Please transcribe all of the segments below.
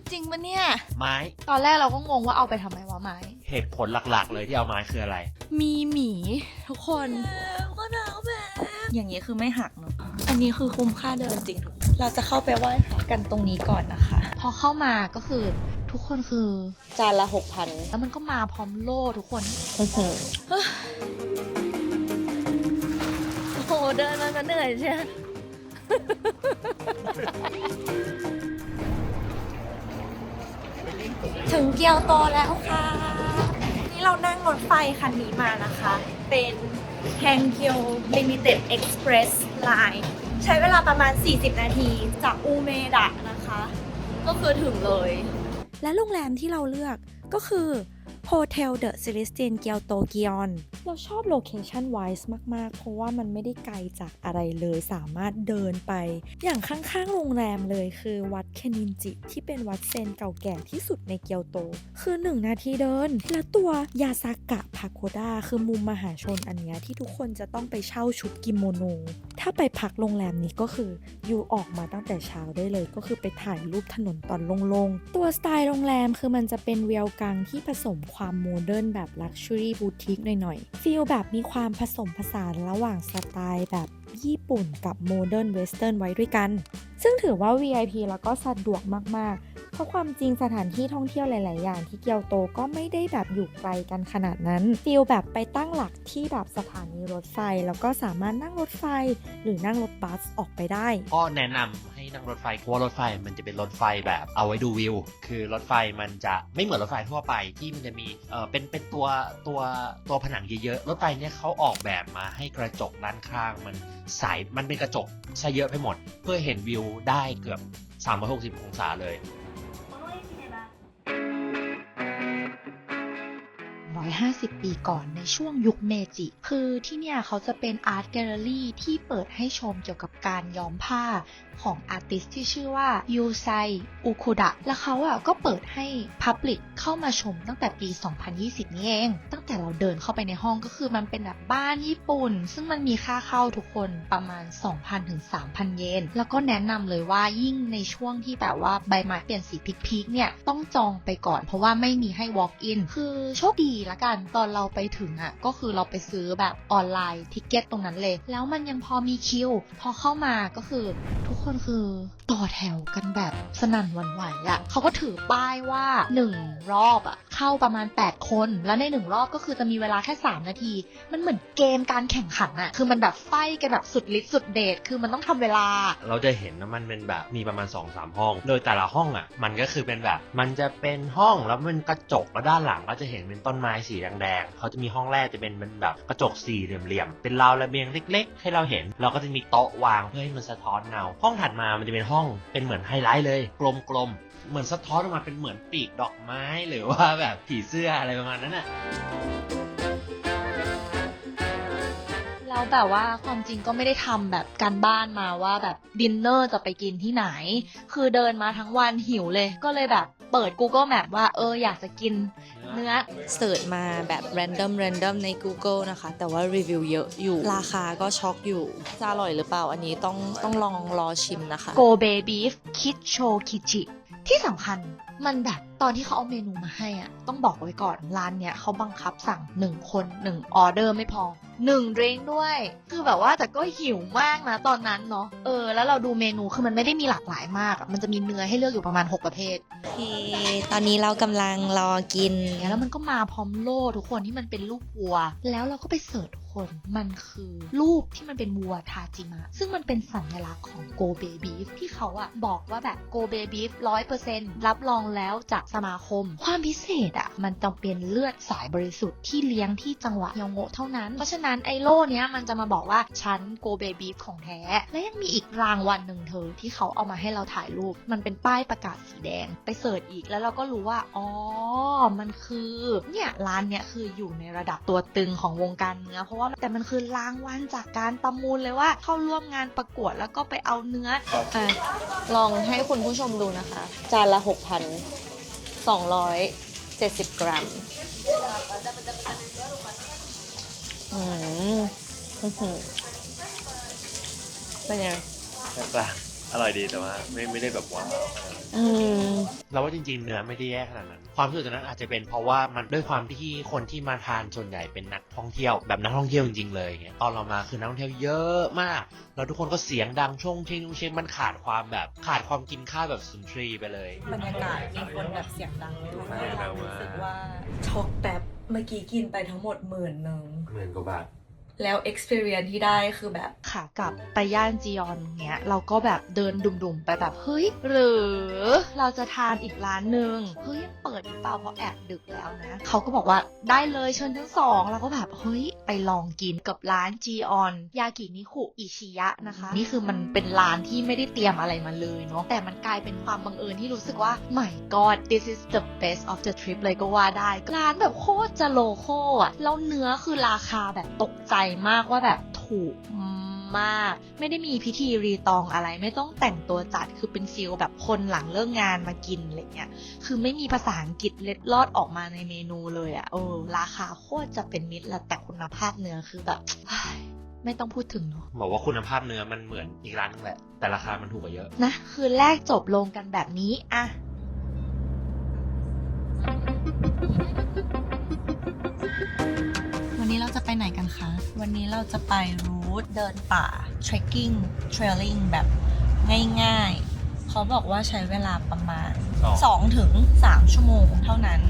ดจริงปะเนี่ยไม้ตอนแรกเราก็งงว่าเอาไปทำไมวะไม้เหตุผลหลักๆเลยที่เอาไม้คืออะไรมีหมีทุกคนก็หนาวแบบอย่างนี้คือไม่หักเนอะอันนี้คือคุ้มค่าเดินจริงเราจะเข้าไปไหว้พระกันตรงนี้ก่อนนะคะพอเข้ามาก็คือทุกคนคือจานละ 6,000 แล้วมันก็มาพร้อมโล่ทุกคนโอ้โหเดินมาก็เหนื่อยใช่ถึงเกียวโตแล้วค่ะนี่เรานั่งรถไฟคันนี้มานะคะเป็น Hankyu Limited Express Line ใช้เวลาประมาณ40นาทีจากอูเมดะนะคะก็คือถึงเลยและโรงแรมที่เราเลือกก็คือ Hotel The Celestine Kyoto Gion เราชอบ Location Wise มากๆเพราะว่ามันไม่ได้ไกลจากอะไรเลยสามารถเดินไปอย่างข้างๆโรงแรมเลยคือวัดเคนินจิที่เป็นวัดเซนเก่าแก่ที่สุดในเกียวโตคือ1นาทีเดินและตัวยาซากะพาโกดาคือมุมมหาชนอันเนี้ยที่ทุกคนจะต้องไปเช่าชุดกิโมโนถ้าไปพักโรงแรมนี้ก็คืออยู่ออกมาตั้งแต่เช้าได้เลยก็คือไปถ่ายรูปถนนตอนโล่งๆตัวสไตล์โรงแรมคือมันจะเป็นเวลกังที่ผสมความโมเดิร์นแบบลักชัวรี่บูติกหน่อยๆฟีลแบบมีความผสมผสานระหว่างสไตล์แบบญี่ปุ่นกับโมเดิร์นเวสเทิร์นไว้ด้วยกันซึ่งถือว่า VIP แล้วก็สะดวกมากๆเพราะความจริงสถานที่ท่องเที่ยวหลายๆอย่างที่เกียวโตก็ไม่ได้แบบอยู่ไกลกันขนาดนั้นฟีลแบบไปตั้งหลักที่แบบสถานีรถไฟแล้วก็สามารถนั่งรถไฟหรือนั่งรถบัสออกไปได้ก็แนะนำให้นั่งรถไฟเพราะว่ารถไฟมันจะเป็นรถไฟแบบเอาไว้ดูวิวคือรถไฟมันจะไม่เหมือนรถไฟทั่วไปที่มันจะมีเป็นตัวผนังเยอะๆรถไฟเนี่ยเขาออกแบบมาให้กระจกด้านข้างมันเป็นกระจกซะเยอะไปหมดเพื่อเห็นวิวได้เกือบ360องศาเลย150 ปีก่อนในช่วงยุคเมจิคือที่เนี่ยเขาจะเป็นอาร์ตแกลเลอรี่ที่เปิดให้ชมเกี่ยวกับการย้อมผ้าของอาร์ติสที่ชื่อว่ายูไซอุคุดะและเขาก็เปิดให้พับลิกเข้ามาชมตั้งแต่ปี 2020 นี้เองตั้งแต่เราเดินเข้าไปในห้องก็คือมันเป็นแบบบ้านญี่ปุ่นซึ่งมันมีค่าเข้าทุกคนประมาณ 2,000 ถึง 3,000 เยนแล้วก็แนะนำเลยว่ายิ่งในช่วงที่แบบว่าใบไม้เปลี่ยนสีพีคๆเนี่ยต้องจองไปก่อนเพราะว่าไม่มีให้ walk in คือโชคดีละกันตอนเราไปถึงก็คือเราไปซื้อแบบออนไลน์ทิกเก็ตตรงนั้นเลยแล้วมันยังพอมีคิวพอเข้ามาก็คือทุกคนคือต่อแถวกันแบบสนั่นหวั่นไหวเขาก็ถือป้ายว่า1รอบเข้าประมาณ8คนแล้วใน1รอบก็คือจะมีเวลาแค่3นาทีมันเหมือนเกมการแข่งขันคือมันแบบไฟกันแบบสุดฤทธิ์สุดเดชคือมันต้องทำเวลาเราจะเห็นว่ามันเป็นแบบมีประมาณ 2-3 ห้องโดยแต่ละห้องมันก็คือเป็นแบบมันจะเป็นห้องแล้วมันกระจกแล้วด้านหลังก็จะเห็นเป็นต้นไม้สีแดงๆเขาจะมีห้องแรกจะเป็นแบบกระจกสี่เหลี่ยมๆเป็นราวระเบียงเล็กๆให้เราเห็นเราก็จะมีโต๊ะวางเพื่อให้มันสะท้อนเงาห้องถัดมามันจะเป็นห้องเป็นเหมือนไฮไลท์เลยกลมๆเหมือนสะท้อนออกมาเป็นเหมือนปีกดอกไม้หรือว่าแบบผีเสื้ออะไรประมาณนั้นแล้วแบบว่าความจริงก็ไม่ได้ทำแบบการบ้านมาว่าแบบดินเนอร์จะไปกินที่ไหนคือเดินมาทั้งวันหิวเลยก็เลยแบบเปิด Google Map ว่าอยากจะกินเนื้อเสิร์ชมาแบบ random ใน Google นะคะแต่ว่ารีวิวเยอะอยู่ราคาก็ช็อกอยู่จะอร่อยหรือเปล่าอันนี้ต้องลองรอชิมนะคะ Kobe Beef Kicho Kichi ที่สำคัญมันแบบตอนที่เขาเอาเมนูมาให้ต้องบอกไว้ก่อนร้านเนี้ยเขาบังคับสั่ง1คน1ออเดอร์ไม่พอ1ดริงก์ด้วยคือแบบว่าแต่ก็หิวมากนะตอนนั้นเนาะแล้วเราดูเมนูคือมันไม่ได้มีหลากหลายมากมันจะมีเนื้อให้เลือกอยู่ประมาณ6ประเภทโอเคตอนนี้เรากำลังรอกินแล้วมันก็มาพร้อมโล่ทุกคนที่มันเป็นรูปวัวแล้วเราก็ไปเสิร์ชทุกคนมันคือรูปที่มันเป็นวัวทาจิมะซึ่งมันเป็นสัญลักษณ์ของโกเบบีฟที่เขาบอกว่าแบบโกเบบีฟ 100% รับรองแล้วจากสมาคมความพิเศษมันจะเป็นเลือดสายบริสุทธิ์ที่เลี้ยงที่จังหวัดยองโงะเท่านั้นเพราะฉะนั้นไอโล่เนี้ยมันจะมาบอกว่าฉันโกเบบีฟของแท้และยังมีอีกรางวัลหนึ่งเธอที่เขาเอามาให้เราถ่ายรูปมันเป็นป้ายประกาศสีแดงไปเสิร์ชอีกแล้วเราก็รู้ว่ามันคือเนี่ยร้านเนี้ยคืออยู่ในระดับตัวตึงของวงการเนื้อเพราะว่าแต่มันคือรางวัลจากการประมูลเลยว่าเข้าร่วมงานประกวดแล้วก็ไปเอาเนื้อลองให้คุณผู้ชมดูนะคะจานละ 6,270 กรัมเป็นไงกลาง อร่อยดีแต่ว่าไม่ได้แบบว้าว เราว่าจริงๆเนื้อไม่ได้แย่ขนาดนั้น ความรู้สึกตอนนั้นอาจจะเป็นเพราะว่ามันด้วยความที่คนที่มาทานส่วนใหญ่เป็นนักท่องเที่ยวแบบนักท่องเที่ยวจริงๆเลยเงี้ยตอนเรามาคือนักท่องเที่ยวเยอะมากแล้วทุกคนก็เสียงดังช่วงเชงมันขาดความกินข้าวแบบสุนทรีไปเลย บรรยากาศมีคนแบบเสียงดัง ใช่แล้วว่า รู้สึกว่าช็อกแบบเมื่อกี้กินไปทั้งหมด10,000 10,000 กว่าบาท แล้ว experience ที่ได้คือแบบ ขากลับไปย่านจียอนเงี้ยเราก็แบบเดินดุ่มๆไปแบบเฮ้ยหรือเราจะทานอีกร้านหนึ่งเฮ้ยยังเปิดหรือเปล่าเพราะแอบดึกแล้วนะเขาก็บอกว่าได้เลยเชิญทั้งสองเราก็แบบเฮ้ยไปลองกินกับร้านจีออนยากินิคุอิชิยะนะคะนี่คือมันเป็นร้านที่ไม่ได้เตรียมอะไรมาเลยเนาะแต่มันกลายเป็นความบังเอิญที่รู้สึกว่า my god this is the best of the trip เลยก็ว่าได้ร้านแบบโคตรจะโลโก้อะแล้วเนื้อคือราคาแบบตกใจมากว่าแบบถูกมากไม่ได้มีพิธีรีตองอะไรไม่ต้องแต่งตัวจัดคือเป็นฟิลแบบคนหลังเลิกงานมากินอะไรเงี้ยคือไม่มีภาษาอังกฤษเล็ดลอดออกมาในเมนูเลยอะราคาโคตรจะเป็นมิตรแล้วแต่คุณภาพเนื้อคือแบบไม่ต้องพูดถึงเนาะ บอกว่าคุณภาพเนื้อมันเหมือนอีกร้านนึงแหละแต่ราคามันถูกกว่าเยอะ นะคืนแรกจบลงกันแบบนี้อะวันนี้เราจะไปไหนกันคะ วันนี้เราจะไปรูทเดินป่า trekking trailing แบบง่ายๆ เขาบอกว่าใช้เวลาประมาณ 2 ถึง 3 ชั่วโมงเท่านั้น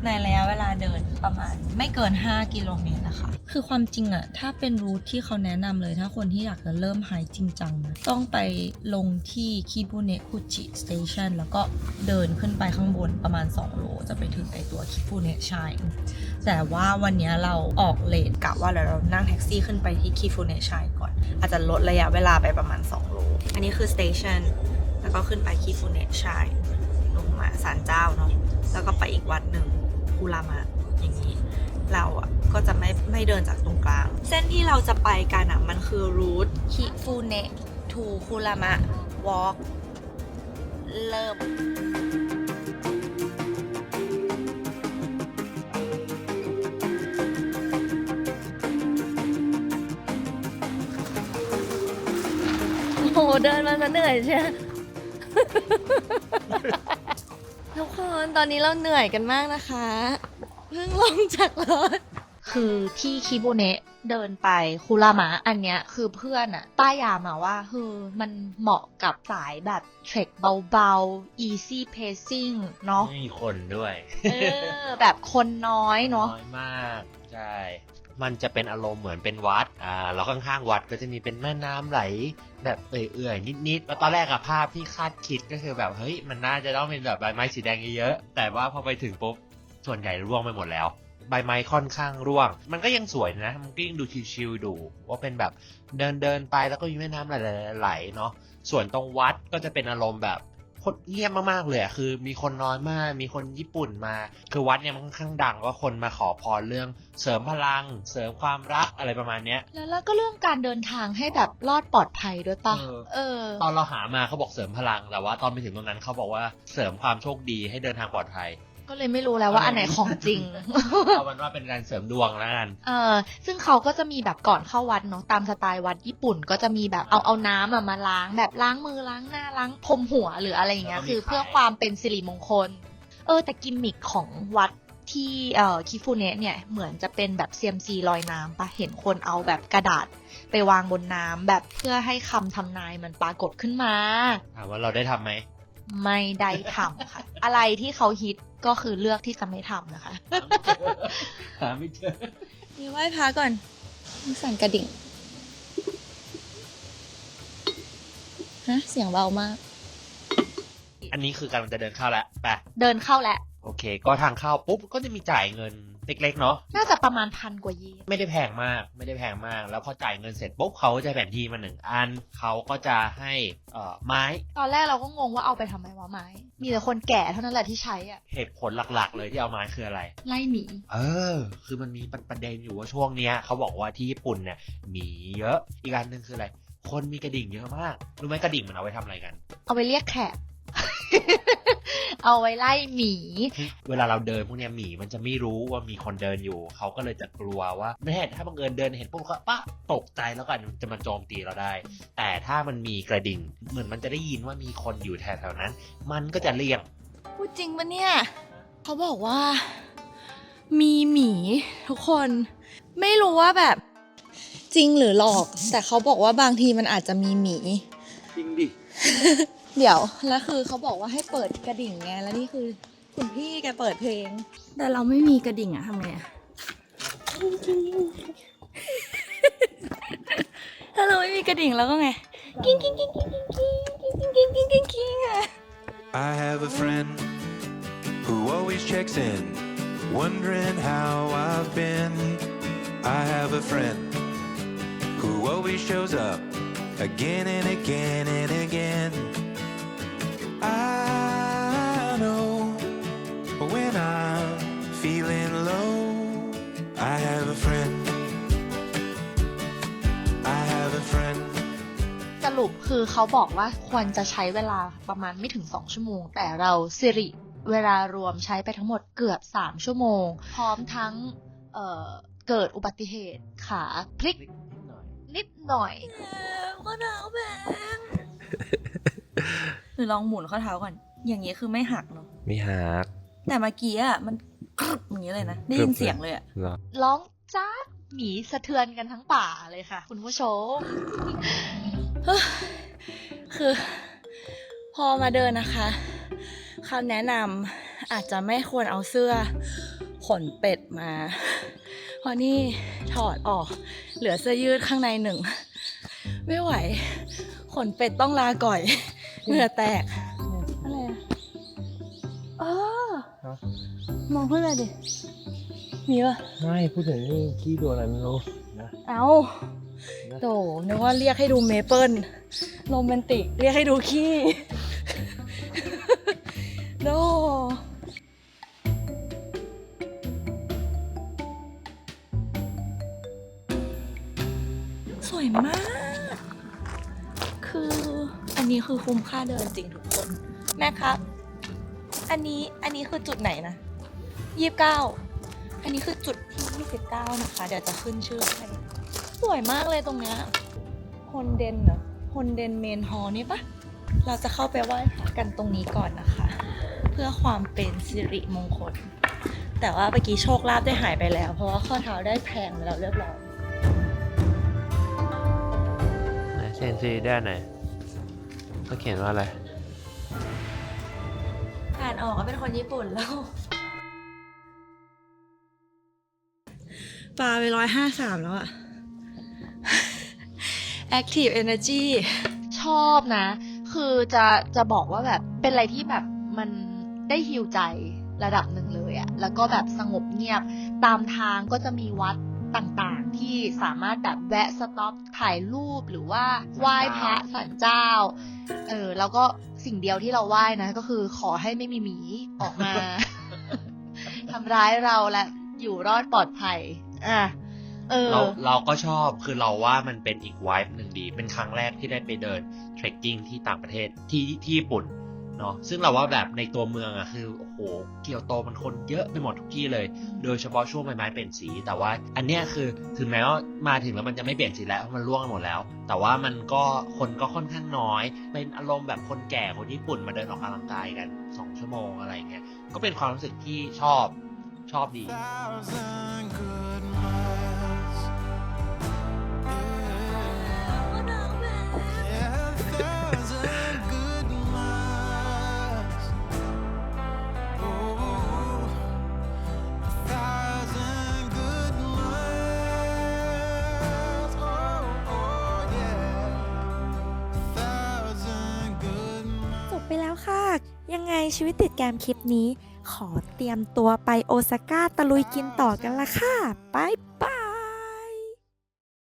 ในระยะเวลาเดินประมาณไม่เกิน 5 กิโลเมตรนะคะ คือความจริงอะถ้าเป็นรูทที่เขาแนะนำเลย ถ้าคนที่อยากจะเริ่มไฮจริงจังนะต้องไปลงที่คิบุเนะคุจิสเตชันแล้วก็เดินขึ้นไปข้างบนประมาณ 2 โลจะไปถึงไอตัวคิบุเนะชัย แต่ว่าวันนี้เราออกเลทกะว่าเรานั่งแท็กซี่ขึ้นไปที่คิฟูเนะชัยก่อน อาจจะลดระยะเวลาไปประมาณ 2 โล อันนี้คือสเตชันแล้วก็ขึ้นไปคิฟูเนะชัยลงมาศาลเจ้าเนาะแล้วก็ไปอีกวัดหนึ่งคุรามะอย่างนี้ เราอ่ะก็จะไม่เดินจากตรงกลาง เส้นที่เราจะไปกันอ่ะมันคือรูทคิฟูเนะทูคุรามะวอล์กเริ่ม โอ้เดินมาซะเหนื่อยใช่ ทุกคนตอนนี้เราเหนื่อยกันมากนะคะเพิ่งลงจากรถคือที่คิโบเนะเดินไปคุรามะอันเนี้ยคือเพื่อนอะป้ายยามาว่ามันเหมาะกับสายแบบเทรคเบาๆ easy pacing เนาะ ไม่มีคนด้วย แบบคนน้อยเนาะ น้อยมากใช่มันจะเป็นอารมณ์เหมือนเป็นวัดแล้วข้างๆวัดก็จะมีเป็นแม่น้ำไหลแบบเอื่อยๆนิดๆแล้วตอนแรกอะภาพที่คาดคิดก็คือแบบเฮ้ยมันน่าจะต้องเป็นแบบใบไม้สีแดงเยอะๆแต่ว่าพอไปถึงปุ๊บส่วนใหญ่ร่วงไปหมดแล้วใบไม้ค่อนข้างร่วงมันก็ยังสวยนะมันก็ยังดูชิลๆดูว่าเป็นแบบเดินไปแล้วก็มีแม่น้ำไหลๆเนาะส่วนตรงวัดก็จะเป็นอารมณ์แบบคนเงียบมากๆเลยคือมีคนน้อยมากมีคนญี่ปุ่นมาคือวัดเนี่ยมันค่อนข้างดังว่าคนมาขอพรเรื่องเสริมพลังเสริมความรักอะไรประมาณเนี้ย แล้วก็เรื่องการเดินทางให้แบบรอดปลอดภัยด้วยปะตอนเราหามาเขาบอกเสริมพลังแต่ว่าตอนไปถึงตรงนั้นเขาบอกว่าเสริมความโชคดีให้เดินทางปลอดภัย ก็เลยไม่รู้แล้วว่าอันไหนของจริง เอามันว่าเป็นการเสริมดวงแล้วกัน ซึ่งเขาก็จะมีแบบก่อนเข้าวัดเนาะตามสไตล์วัดญี่ปุ่นก็จะมีแบบเอาน้ำมาล้างแบบล้างมือล้างหน้าล้างพรมหัวหรืออะไรอย่างเงี้ยคือเพื่อความเป็นสิริมงคลแต่กิมมิคของวัดที่คิฟูเนะเนี่ยเหมือนจะเป็นแบบเซียมซีลอยน้ำปะเห็นคนเอาแบบกระดาษไปวางบนน้ำแบบเพื่อให้คำทำนายมันปรากฏขึ้นมาถามว่าเราได้ทำไหมไม่ได้ทำค่ะ อะไรที่เขาฮิตก็คือเลือกที่จะไม่ทำนะคะหาไม่เจอมีไหว้พระก่อนสั่นกระดิ่งฮะเสียงเบามากอันนี้คือกำลังจะเดินเข้าแล้วไปเดินเข้าแล้วโอเคก็ทางเข้าปุ๊บก็จะมีจ่ายเงินเล็กๆเนาะน่าจะประมาณ1,000 กว่าเยนไม่ได้แพงมากแล้วพอจ่ายเงินเสร็จปุ๊บเขาจะแผนที่มา1 อันเขาก็จะให้ไม้ตอนแรกเราก็งงว่าเอาไปทำไมวะไม้มีแต่คนแก่เท่านั้นแหละที่ใช้อ่ะเหตุผลหลักๆเลยที่เอาไม้คืออะไรไล่หมีคือมันมีประเด็นอยู่ว่าช่วงเนี้ยเขาบอกว่าที่ญี่ปุ่นเนี่ยหมีเยอะอีกอันนึงคืออะไรคนมีกระดิ่งเยอะมากรู้ไหมกระดิ่งมันเอาไว้ทำอะไรกันเอาไปเรียกแขก เอาไว้ไล่หมี เวลาเราเดินพวกเนี้ยหมีมันจะไม่รู้ว่ามีคนเดินอยู่ เขาก็เลยจะกลัวว่าไม่ใช่ถ้าบังเอิญเดินเห็นปุ๊บก็ปะตกใจแล้วกันจะมาโจมตีเราได้ แต่ถ้ามันมีกระดิ่งเหมือนมันจะได้ยินว่ามีคนอยู่แถวๆนั้น มันก็จะเลี่ยง พูดจริงปะเนี่ยเขาบอกว่ามีหมีทุกคนไม่รู้ว่าแบบจริงหรือหลอก แต่เขาบอกว่าบางทีมันอาจจะมีหมี จริงดิ เดี๋ยวแล้วคือเขาบอกว่าให้เปิดกระดิ่งไงแล้วนี่คือคุณพี่แกเปิดเพลง แต่เราไม่มีกระดิ่งอะทำไงอะถ้าเราไม่มีกระดิ่งเราก็ไงกิ้งกิ้งกิ้งกิ้งกิ้งกิ้งกิ้งกิ้งกิ้งกิ้งอะ I have a friend who always checks in, wondering how I've been. I have a friend who always shows up again and again and again. I know when I'm feeling low, I have a friend. I have a friend. สรุปคือเขาบอกว่าควรจะใช้เวลาประมาณไม่ถึง2ชั่วโมงแต่เราสิริเวลารวมใช้ไปทั้งหมดเกือบ3ชั่วโมงพร้อมทั้งเกิดอุบัติเหตุขาพลิกนิดหน่อย ข้อเท้าแบนหรือลองหมุนข้อเท้าก่อนอย่างนี้คือไม่หักเนาะ ไม่หัก แต่เมื่อกี้อ่ะมันอย่างนี้เลยนะได้ยินเสียงเลยอ่ะ ร้องจ้าหมีสะเทือนกันทั้งป่าเลยค่ะ คุณผู้ชม คือพอมาเดินนะคะคำแนะนำอาจจะไม่ควรเอาเสื้อขนเป็ดมา เพราะนี่ถอดออกเหลือเสื้อยืดข้างในหนึ่ง ไม่ไหวขนเป็ดต้องลาก่อยเหงื่อแตกอะไรอะอ๋อมองขึ้นไปดิมีปะ ไม่พูดถึงนี่ขี้ดูอะไรไม่รู้นะ เอาโตนึกว่าเรียกให้ดูเมเปิลโรแมนติกเรียกให้ดูขี้โดสวยมาก คืออันนี้คือคุ้มค่าเดินจริงทุกคน แม่ครับ อันนี้คือจุดไหนนะ29อันนี้คือจุดที่29นะคะ เดี๋ยวจะขึ้นชื่อให้สวยมากเลยตรงเนี้ยฮอนเดนเหรอฮอนเดนเมนฮอลนี่ปะเราจะเข้าไปไหว้พระกันตรงนี้ก่อนนะคะ เพื่อความเป็นสิริมงคล แต่ว่าเมื่อกี้โชคลาภได้หายไปแล้ว เพราะว่าข้อเท้าได้แพงไปแล้วเรียบร้อย เซนซีได้ไหนเขาเขียนว่าอะไร อ่านออกก็เป็นคนญี่ปุ่นแล้ว ปลาไป153แล้วอะ Active Energy ชอบนะ คือจะบอกว่าแบบเป็นอะไรที่แบบมันได้ฮีลใจระดับหนึ่งเลยอะแล้วก็แบบสงบเงียบตามทางก็จะมีวัดต่างๆที่สามารถแบบแวะสต็อปถ่ายรูปหรือว่าไหว้พระศาลเจ้าแล้วก็สิ่งเดียวที่เราไหว้นะก็คือขอให้ไม่มีหมีออกมา ทำร้ายเราและอยู่รอดปลอดภัยเราก็ชอบคือเราว่ามันเป็นอีกไวบ์หนึ่งดี เป็นครั้งแรกที่ได้ไปเดินเทรคกิ้งที่ต่างประเทศที่ญี่ปุ่นเนาะซึ่งเราว่าแบบในตัวเมืองอะคือโอ้โหเกียวโตมันคนเยอะไปหมดทุกที่เลย โดยเฉพาะช่วงใบไม้เปลี่ยนสี แต่ว่าอันเนี้ยคือถึงแม้ว่ามาถึงแล้วมันจะไม่เปลี่ยนสีแล้วเพราะมันร่วงหมดแล้ว แต่ว่ามันก็คนก็ค่อนข้างน้อย เป็นอารมณ์แบบคนแก่คนญี่ปุ่นมาเดินออกกำลังกายกัน2 ชั่วโมงอะไรเงี้ยก็เป็นความรู้สึกที่ชอบดี Thousand good miles. Yeah, 1,000 good miles. Oh, 1,000 good miles. Oh, yeah. 1,000 good miles. จบไปแล้วค่ะ ยังไงชีวิตติดแกมคลิปนี้ ขอเตรียมตัวไปโอซาก้าตะลุยกินต่อกันละค่ะ บ๊ายบาย